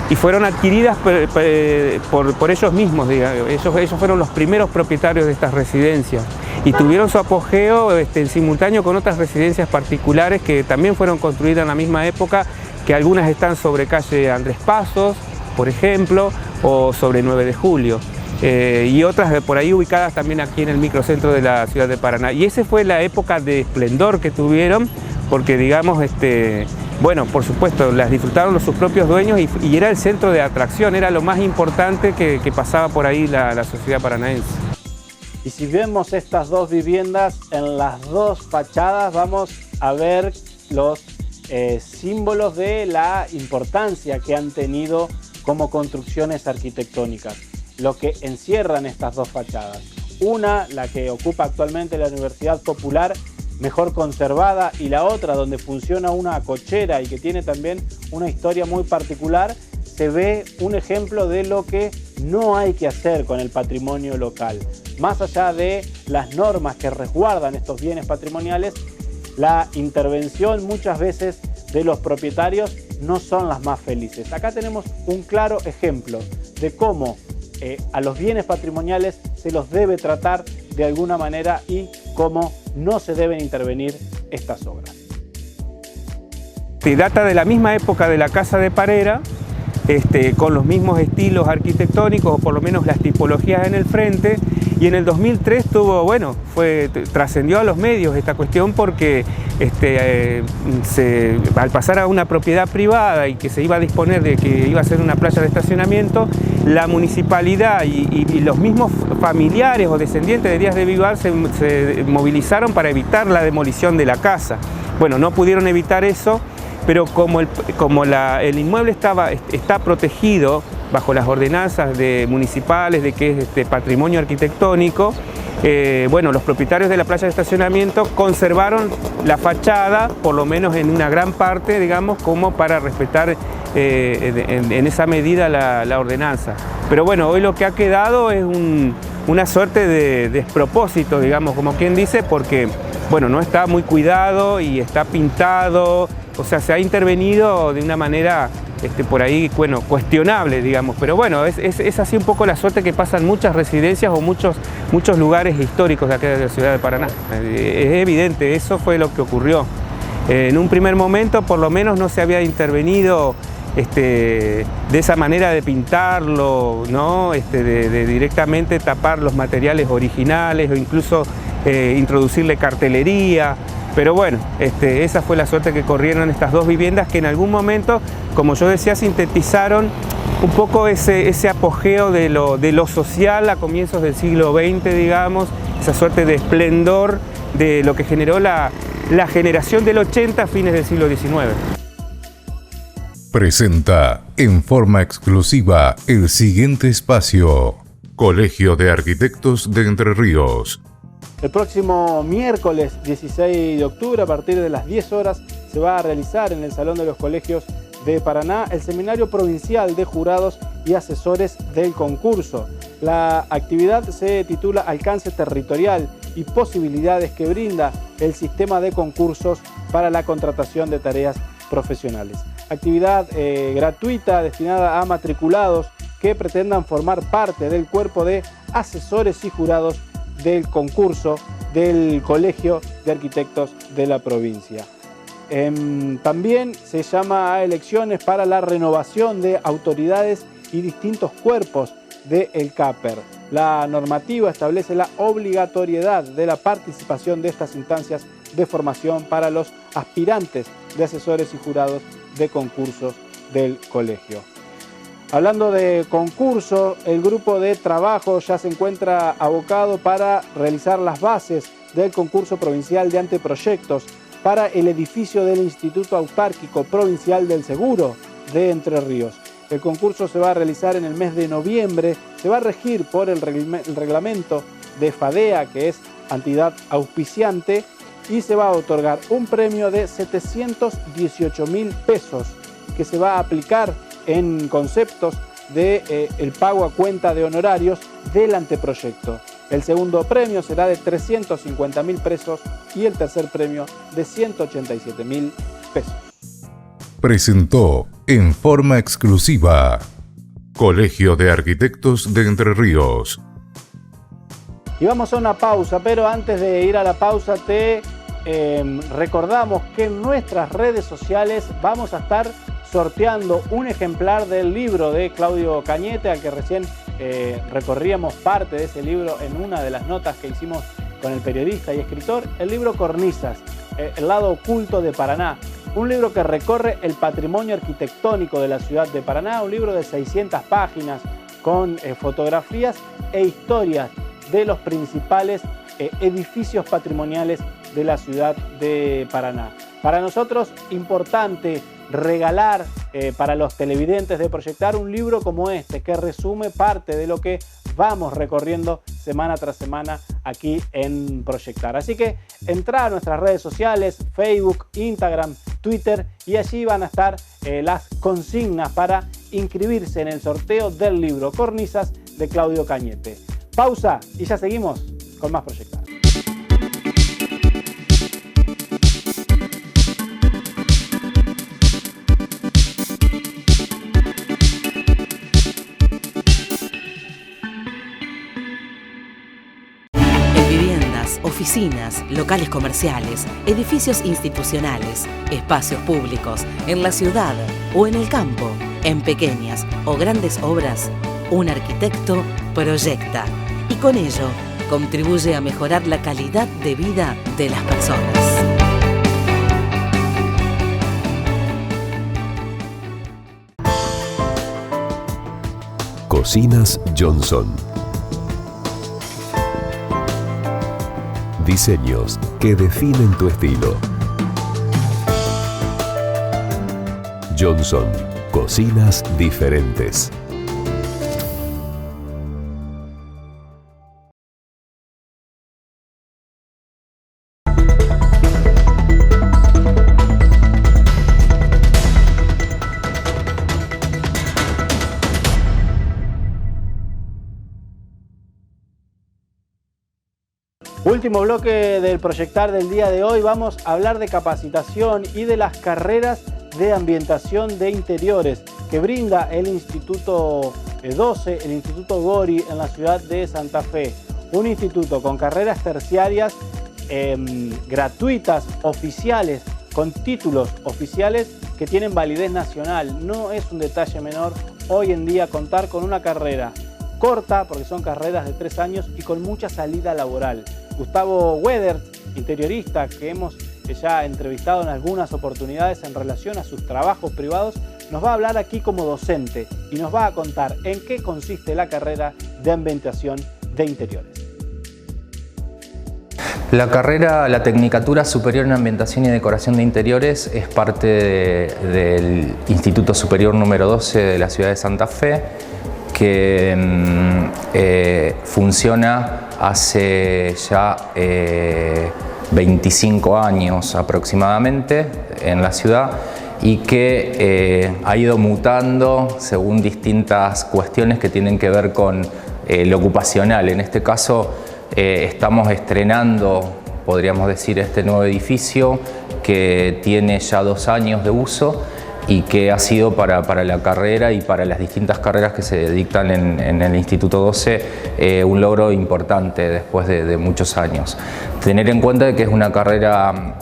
y fueron adquiridas por ellos mismos, digamos. Ellos fueron los primeros propietarios de estas residencias y tuvieron su apogeo en simultáneo con otras residencias particulares que también fueron construidas en la misma época, que algunas están sobre calle Andrés Pasos, por ejemplo, o sobre 9 de Julio. Y otras por ahí ubicadas también aquí en el microcentro de la ciudad de Paraná. Y esa fue la época de esplendor que tuvieron, porque digamos, bueno, por supuesto, las disfrutaron sus propios dueños y era el centro de atracción, era lo más importante que pasaba por ahí la sociedad paranaense. Y si vemos estas dos viviendas, en las dos fachadas vamos a ver los símbolos de la importancia que han tenido como construcciones arquitectónicas, lo que encierran estas dos fachadas. Una, la que ocupa actualmente la Universidad Popular, mejor conservada, y la otra, donde funciona una cochera y que tiene también una historia muy particular, se ve un ejemplo de lo que no hay que hacer con el patrimonio local. Más allá de las normas que resguardan estos bienes patrimoniales, la intervención muchas veces de los propietarios no son las más felices. Acá tenemos un claro ejemplo de cómo a los bienes patrimoniales se los debe tratar de alguna manera y cómo no se deben intervenir estas obras. Data de la misma época de la casa de Parera, con los mismos estilos arquitectónicos, o por lo menos las tipologías en el frente, y en el 2003 trascendió a los medios esta cuestión porque al pasar a una propiedad privada y que se iba a disponer de que iba a ser una playa de estacionamiento, la municipalidad y los mismos familiares o descendientes de Díaz de Vivar se movilizaron para evitar la demolición de la casa. Bueno, no pudieron evitar eso, pero como el inmueble está protegido bajo las ordenanzas municipales de que es patrimonio arquitectónico, bueno, los propietarios de la playa de estacionamiento conservaron la fachada, por lo menos en una gran parte, digamos, como para respetar en esa medida la ordenanza. Pero bueno, hoy lo que ha quedado es una suerte de despropósito, digamos, como quien dice, porque bueno, no está muy cuidado y está pintado, o sea, se ha intervenido de una manera por ahí, bueno, cuestionable, digamos, pero bueno, es así un poco la suerte que pasan muchas residencias o muchos lugares históricos de acá de la ciudad de Paraná. Es evidente, eso fue lo que ocurrió. En un primer momento, por lo menos, no se había intervenido de esa manera de pintarlo, ¿no? De directamente tapar los materiales originales o incluso introducirle cartelería. Pero bueno, esa fue la suerte que corrieron estas dos viviendas que en algún momento, como yo decía, sintetizaron un poco ese apogeo de lo social a comienzos del siglo XX, digamos, esa suerte de esplendor de lo que generó la generación del 80 a fines del siglo XIX. Presenta en forma exclusiva el siguiente espacio. Colegio de Arquitectos de Entre Ríos. El próximo miércoles 16 de octubre, a partir de las 10 horas, se va a realizar en el Salón de los Colegios de Paraná el Seminario Provincial de Jurados y Asesores del Concurso. La actividad se titula Alcance Territorial y Posibilidades que brinda el sistema de concursos para la contratación de tareas profesionales. Actividad gratuita destinada a matriculados que pretendan formar parte del cuerpo de asesores y jurados del concurso del Colegio de Arquitectos de la provincia. También se llama a elecciones para la renovación de autoridades y distintos cuerpos del CAPER. La normativa establece la obligatoriedad de la participación de estas instancias de formación para los aspirantes de asesores y jurados de concursos del colegio. Hablando de concurso, el grupo de trabajo ya se encuentra abocado para realizar las bases del concurso provincial de anteproyectos para el edificio del Instituto Autárquico Provincial del Seguro de Entre Ríos. El concurso se va a realizar en el mes de noviembre, se va a regir por el reglamento de FADEA, que es entidad auspiciante, y se va a otorgar un premio de 718.000 pesos que se va a aplicar en conceptos de el pago a cuenta de honorarios del anteproyecto. El segundo premio será de 350.000 pesos y el tercer premio de 187.000 pesos. Presentó en forma exclusiva Colegio de Arquitectos de Entre Ríos. Y vamos a una pausa, pero antes de ir a la pausa te recordamos que en nuestras redes sociales vamos a estar sorteando un ejemplar del libro de Claudio Cañete, al que recién recorríamos parte de ese libro en una de las notas que hicimos con el periodista y escritor, el libro Cornisas, el lado oculto de Paraná. Un libro que recorre el patrimonio arquitectónico de la ciudad de Paraná, un libro de 600 páginas con fotografías e historias de los principales edificios patrimoniales de la ciudad de Paraná. Para nosotros, importante regalar para los televidentes de Proyectar un libro como este, que resume parte de lo que vamos recorriendo semana tras semana aquí en Proyectar. Así que entra a nuestras redes sociales, Facebook, Instagram, Twitter, y allí van a estar las consignas para inscribirse en el sorteo del libro Cornisas de Claudio Cañete. Pausa y ya seguimos con más Proyectar. Oficinas, locales comerciales, edificios institucionales, espacios públicos, en la ciudad o en el campo, en pequeñas o grandes obras, un arquitecto proyecta y con ello contribuye a mejorar la calidad de vida de las personas. Cocinas Johnson. Diseños que definen tu estilo. Johnson, cocinas diferentes. Último bloque del Proyectar del día de hoy. Vamos a hablar de capacitación y de las carreras de ambientación de interiores que brinda el Instituto 12, el Instituto Gori en la ciudad de Santa Fe. Un instituto con carreras terciarias gratuitas, oficiales, con títulos oficiales que tienen validez nacional. No es un detalle menor hoy en día contar con una carrera corta, porque son carreras de 3 años y con mucha salida laboral. Gustavo Wedert, interiorista, que hemos ya entrevistado en algunas oportunidades en relación a sus trabajos privados, nos va a hablar aquí como docente y nos va a contar en qué consiste la carrera de ambientación de interiores. La Tecnicatura Superior en Ambientación y Decoración de Interiores es parte del Instituto Superior número 12 de la ciudad de Santa Fe, que funciona hace ya 25 años aproximadamente en la ciudad y que ha ido mutando según distintas cuestiones que tienen que ver con lo ocupacional. En este caso estamos estrenando, podríamos decir, este nuevo edificio que tiene ya 2 años de uso y que ha sido para la carrera y para las distintas carreras que se dictan en el Instituto 12 un logro importante después de muchos años. Tener en cuenta que es una carrera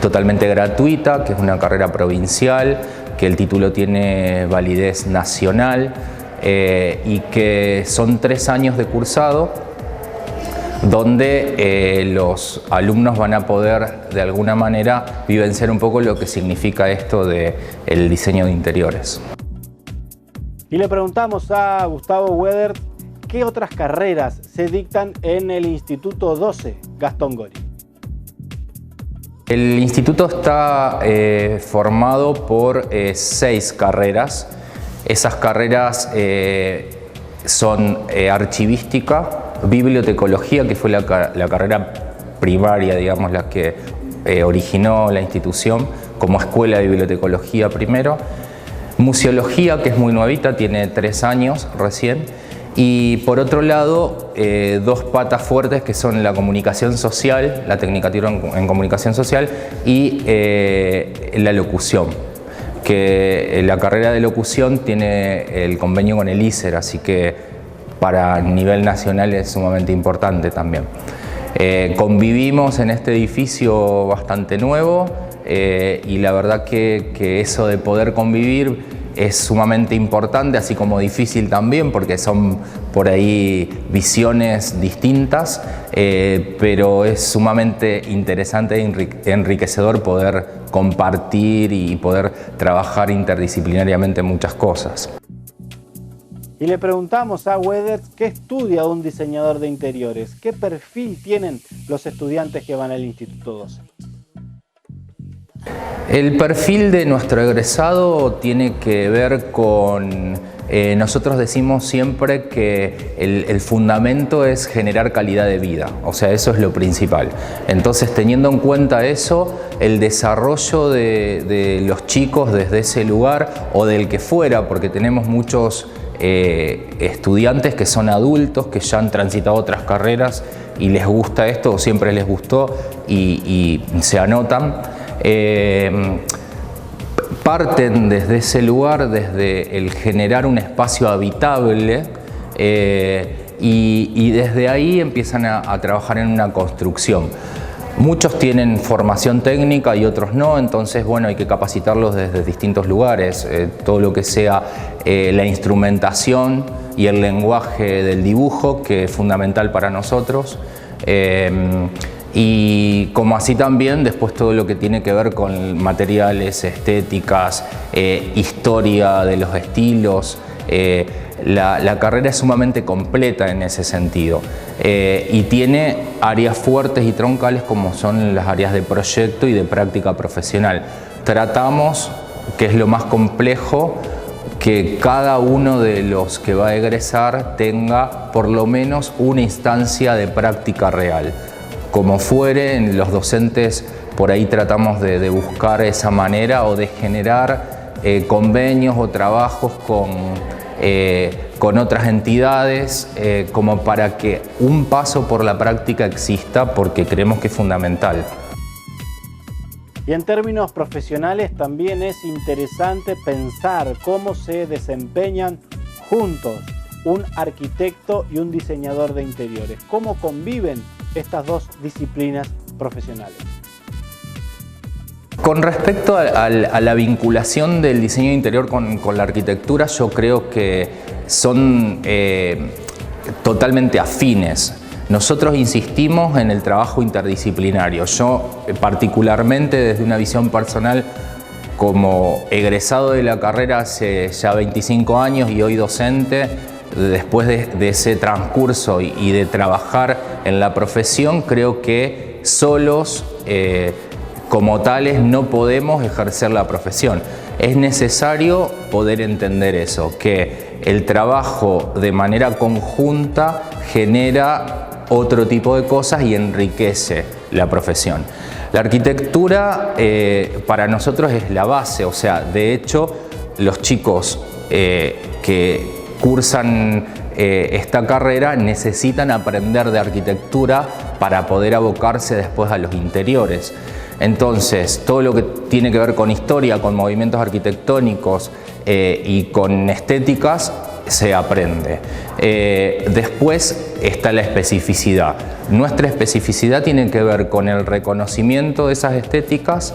totalmente gratuita, que es una carrera provincial, que el título tiene validez nacional, y que son 3 años de cursado donde los alumnos van a poder de alguna manera vivenciar un poco lo que significa esto del diseño de interiores. Y le preguntamos a Gustavo Weder qué otras carreras se dictan en el Instituto 12 Gastón Gori. El instituto está formado por 6 carreras. Esas carreras son archivística, bibliotecología, que fue la carrera primaria, digamos, la que originó la institución como escuela de bibliotecología primero. Museología, que es muy nuevita, tiene 3 años recién. Y por otro lado, 2 patas fuertes que son la comunicación social, la tecnicatura en comunicación social y la locución, que la carrera de locución tiene el convenio con el ISER, así que para nivel nacional es sumamente importante también. Convivimos en este edificio bastante nuevo y la verdad que eso de poder convivir es sumamente importante, así como difícil también, porque son por ahí visiones distintas, pero es sumamente interesante e enriquecedor poder compartir y poder trabajar interdisciplinariamente en muchas cosas. Y le preguntamos a Weder qué estudia un diseñador de interiores, qué perfil tienen los estudiantes que van al Instituto 12. El perfil de nuestro egresado tiene que ver con, nosotros decimos siempre que el fundamento es generar calidad de vida, o sea, eso es lo principal. Entonces, teniendo en cuenta eso, el desarrollo de los chicos desde ese lugar o del que fuera, porque tenemos muchos estudiantes que son adultos, que ya han transitado otras carreras y les gusta esto, o siempre les gustó y se anotan. Parten desde ese lugar, desde el generar un espacio habitable y desde ahí empiezan a trabajar en una construcción. Muchos tienen formación técnica y otros no, entonces bueno, hay que capacitarlos desde distintos lugares, todo lo que sea la instrumentación y el lenguaje del dibujo, que es fundamental para nosotros. Y como así también después todo lo que tiene que ver con materiales, estéticas, historia de los estilos. La carrera es sumamente completa en ese sentido y tiene áreas fuertes y troncales como son las áreas de proyecto y de práctica profesional. Tratamos, que es lo más complejo, que cada uno de los que va a egresar tenga por lo menos una instancia de práctica real. Como fuere, en los docentes por ahí tratamos de buscar esa manera o de generar convenios o trabajos con otras entidades como para que un paso por la práctica exista, porque creemos que es fundamental. Y en términos profesionales también es interesante pensar cómo se desempeñan juntos un arquitecto y un diseñador de interiores, cómo conviven estas dos disciplinas profesionales. Con respecto a la vinculación del diseño interior con la arquitectura, yo creo que son totalmente afines. Nosotros insistimos en el trabajo interdisciplinario. Yo particularmente desde una visión personal, como egresado de la carrera hace ya 25 años y hoy docente, después de ese transcurso y de trabajar en la profesión, creo que solos como tales no podemos ejercer la profesión. Es necesario poder entender eso, que el trabajo de manera conjunta genera otro tipo de cosas y enriquece la profesión. La arquitectura para nosotros es la base, o sea, de hecho los chicos que cursan esta carrera necesitan aprender de arquitectura para poder abocarse después a los interiores. Entonces, todo lo que tiene que ver con historia, con movimientos arquitectónicos y con estéticas se aprende. Después está la especificidad. Nuestra especificidad tiene que ver con el reconocimiento de esas estéticas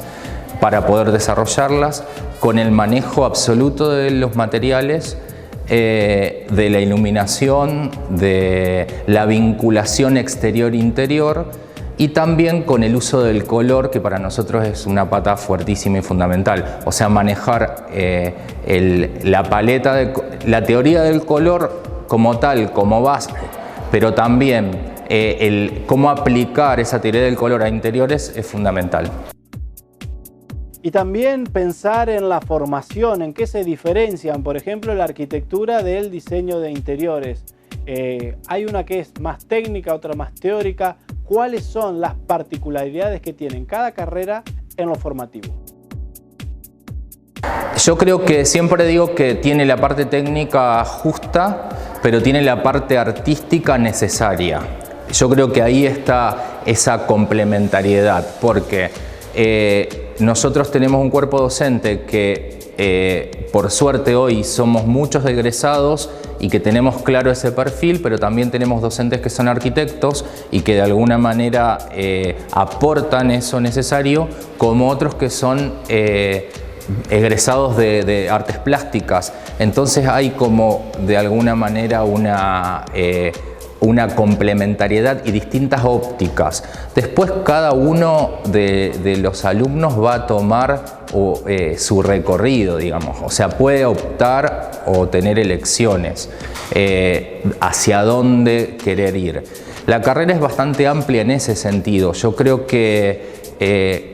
para poder desarrollarlas, con el manejo absoluto de los materiales de la iluminación, de la vinculación exterior-interior y también con el uso del color, que para nosotros es una pata fuertísima y fundamental. O sea, manejar la paleta, la teoría del color como tal, como base, pero también cómo aplicar esa teoría del color a interiores es fundamental. Y también pensar en la formación, en qué se diferencian, por ejemplo, la arquitectura del diseño de interiores. Hay una que es más técnica, otra más teórica. ¿Cuáles son las particularidades que tienen cada carrera en lo formativo? Yo creo que siempre digo que tiene la parte técnica justa, pero tiene la parte artística necesaria. Yo creo que ahí está esa complementariedad, porque nosotros tenemos un cuerpo docente que por suerte hoy somos muchos egresados y que tenemos claro ese perfil, pero también tenemos docentes que son arquitectos y que de alguna manera aportan eso necesario, como otros que son egresados de artes plásticas. Entonces hay como de alguna manera una complementariedad y distintas ópticas. Después cada uno de los alumnos va a tomar su recorrido, digamos. O sea, puede optar o tener elecciones hacia dónde querer ir. La carrera es bastante amplia en ese sentido. Yo creo que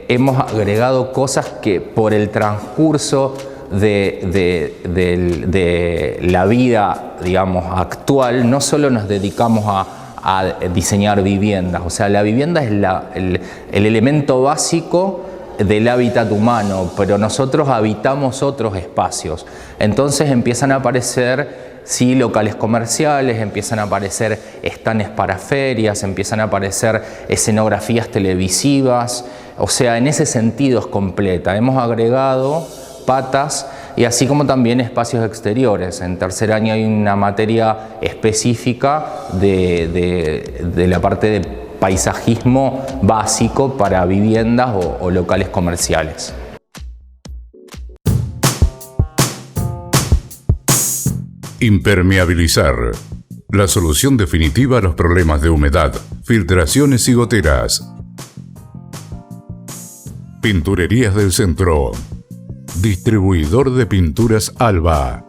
hemos agregado cosas que por el transcurso de la vida, digamos, actual, no solo nos dedicamos a diseñar viviendas, o sea, la vivienda es el elemento básico del hábitat humano, pero nosotros habitamos otros espacios. Entonces empiezan a aparecer, sí, locales comerciales, empiezan a aparecer estandes para ferias, empiezan a aparecer escenografías televisivas, o sea, en ese sentido es completa. Hemos agregado patas y así como también espacios exteriores. En tercer año hay una materia específica de la parte de paisajismo básico para viviendas o locales comerciales. Impermeabilizar. La solución definitiva a los problemas de humedad, filtraciones y goteras. Pinturerías del Centro. Distribuidor de pinturas Alba.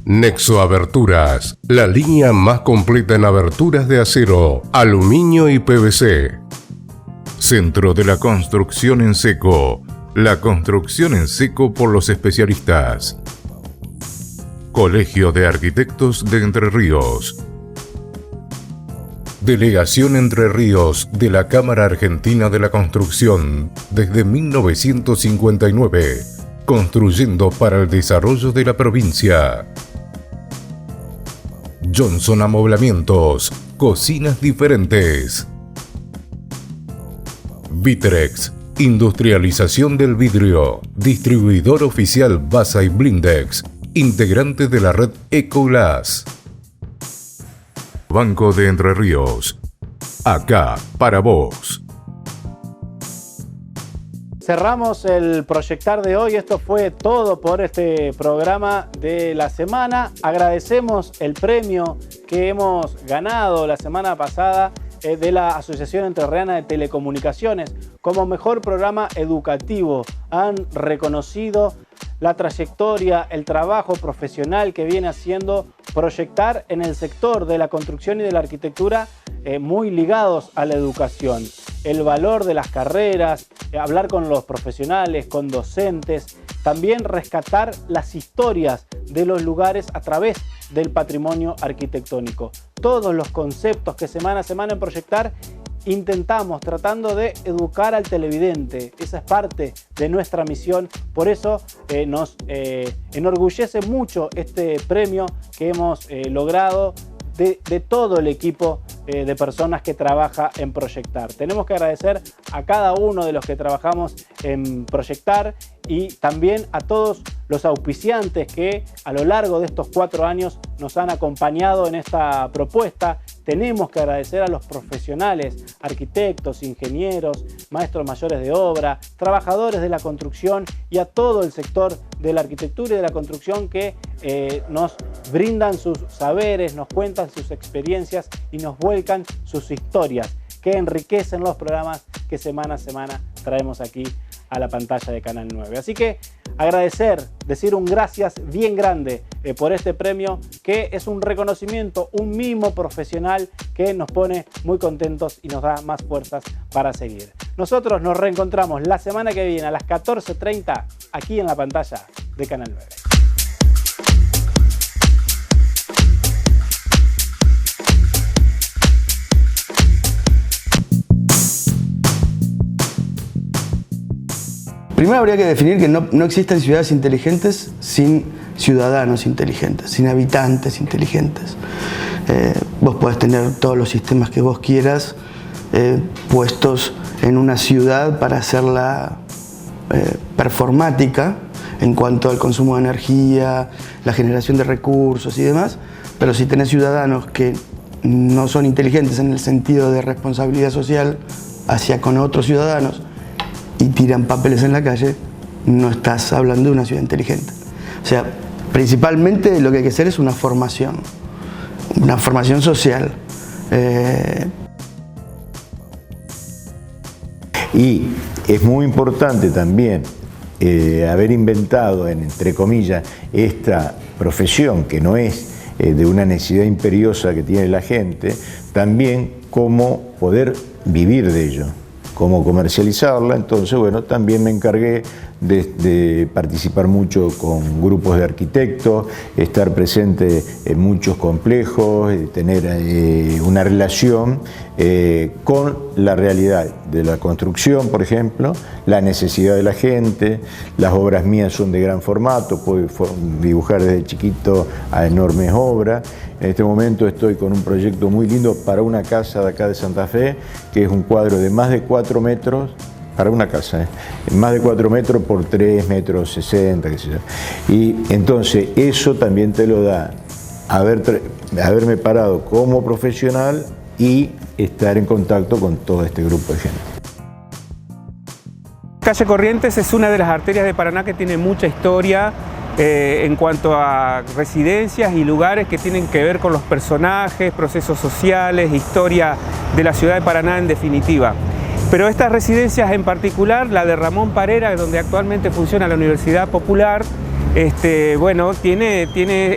Nexo Aberturas, la línea más completa en aberturas de acero, aluminio y PVC. Centro de la construcción en seco. La construcción en seco por los especialistas. Colegio de Arquitectos de Entre Ríos. Delegación Entre Ríos de la Cámara Argentina de la Construcción desde 1959, construyendo para el desarrollo de la provincia. Johnson Amoblamientos, cocinas diferentes. Vitrex, industrialización del vidrio, distribuidor oficial Basa y Blindex, integrante de la red Ecoglass. Banco de Entre Ríos, acá para vos. Cerramos el proyectar de hoy. Esto fue todo por este programa de la semana. Agradecemos el premio que hemos ganado la semana pasada de la Asociación Entrerriana de Telecomunicaciones como mejor programa educativo. Han reconocido la trayectoria, el trabajo profesional que viene haciendo Proyectar en el sector de la construcción y de la arquitectura, muy ligados a la educación. El valor de las carreras, hablar con los profesionales, con docentes, también rescatar las historias de los lugares a través del patrimonio arquitectónico. Todos los conceptos que semana a semana en Proyectar intentamos, tratando de educar al televidente. Esa es parte de nuestra misión. Por eso nos enorgullece mucho este premio que hemos logrado de todo el equipo de personas que trabaja en Proyectar. Tenemos que agradecer a cada uno de los que trabajamos en Proyectar y también a todos los auspiciantes que a lo largo de estos 4 años nos han acompañado en esta propuesta. Tenemos que agradecer a los profesionales, arquitectos, ingenieros, maestros mayores de obra, trabajadores de la construcción y a todo el sector de la arquitectura y de la construcción que nos brindan sus saberes, nos cuentan sus experiencias y nos vuelcan sus historias que enriquecen los programas que semana a semana traemos aquí a la pantalla de Canal 9. Así que agradecer, decir un gracias bien grande por este premio, que es un reconocimiento, un mimo profesional que nos pone muy contentos y nos da más fuerzas para seguir. Nosotros nos reencontramos la semana que viene a las 14:30 aquí en la pantalla de Canal 9. Primero habría que definir que no existen ciudades inteligentes sin ciudadanos inteligentes, sin habitantes inteligentes. Vos podés tener todos los sistemas que vos quieras puestos en una ciudad para hacerla performática en cuanto al consumo de energía, la generación de recursos y demás, pero si tenés ciudadanos que no son inteligentes en el sentido de responsabilidad social hacia con otros ciudadanos y tiran papeles en la calle, no estás hablando de una ciudad inteligente. O sea, principalmente lo que hay que hacer es una formación social. Y es muy importante también haber inventado, entre comillas, esta profesión que no es de una necesidad imperiosa que tiene la gente, también cómo poder vivir de ello, cómo comercializarla. Entonces, bueno, también me encargué de participar mucho con grupos de arquitectos, estar presente en muchos complejos, tener una relación con la realidad de la construcción, por ejemplo, la necesidad de la gente. Las obras mías son de gran formato, puedo dibujar desde chiquito a enormes obras. En este momento estoy con un proyecto muy lindo para una casa de acá de Santa Fe, que es un cuadro de más de 4 metros, para una casa, más de 4 metros por 3 metros 60, qué sé yo. Y entonces eso también te lo da haberme parado como profesional y estar en contacto con todo este grupo de gente. Calle Corrientes es una de las arterias de Paraná que tiene mucha historia en cuanto a residencias y lugares que tienen que ver con los personajes, procesos sociales, historia de la ciudad de Paraná en definitiva. Pero estas residencias en particular, la de Ramón Parera, donde actualmente funciona la Universidad Popular, bueno, tiene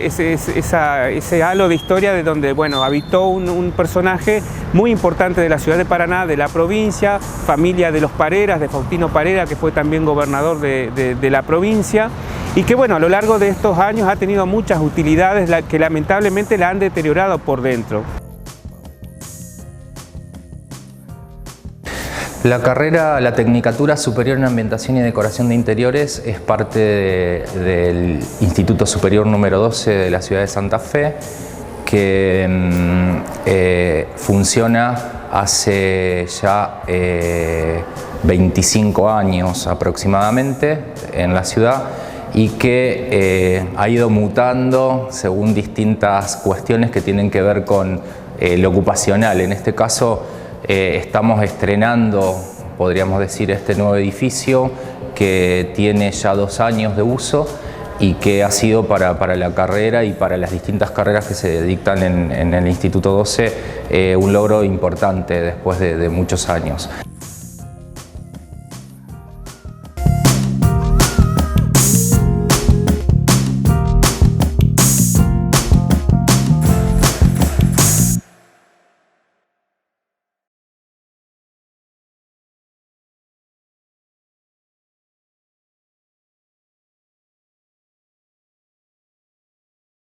ese halo de historia de donde, bueno, habitó un personaje muy importante de la ciudad de Paraná, de la provincia, familia de los Pareras, de Faustino Parera, que fue también gobernador de la provincia, y que, bueno, a lo largo de estos años ha tenido muchas utilidades que lamentablemente la han deteriorado por dentro. La carrera, la Tecnicatura Superior en Ambientación y Decoración de Interiores es parte del Instituto Superior número 12 de la ciudad de Santa Fe, que funciona hace ya 25 años aproximadamente en la ciudad y que ha ido mutando según distintas cuestiones que tienen que ver con lo ocupacional. En este caso, estamos estrenando, podríamos decir, este nuevo edificio que tiene ya 2 años de uso y que ha sido para la carrera y para las distintas carreras que se dictan en el Instituto 12 un logro importante después de muchos años.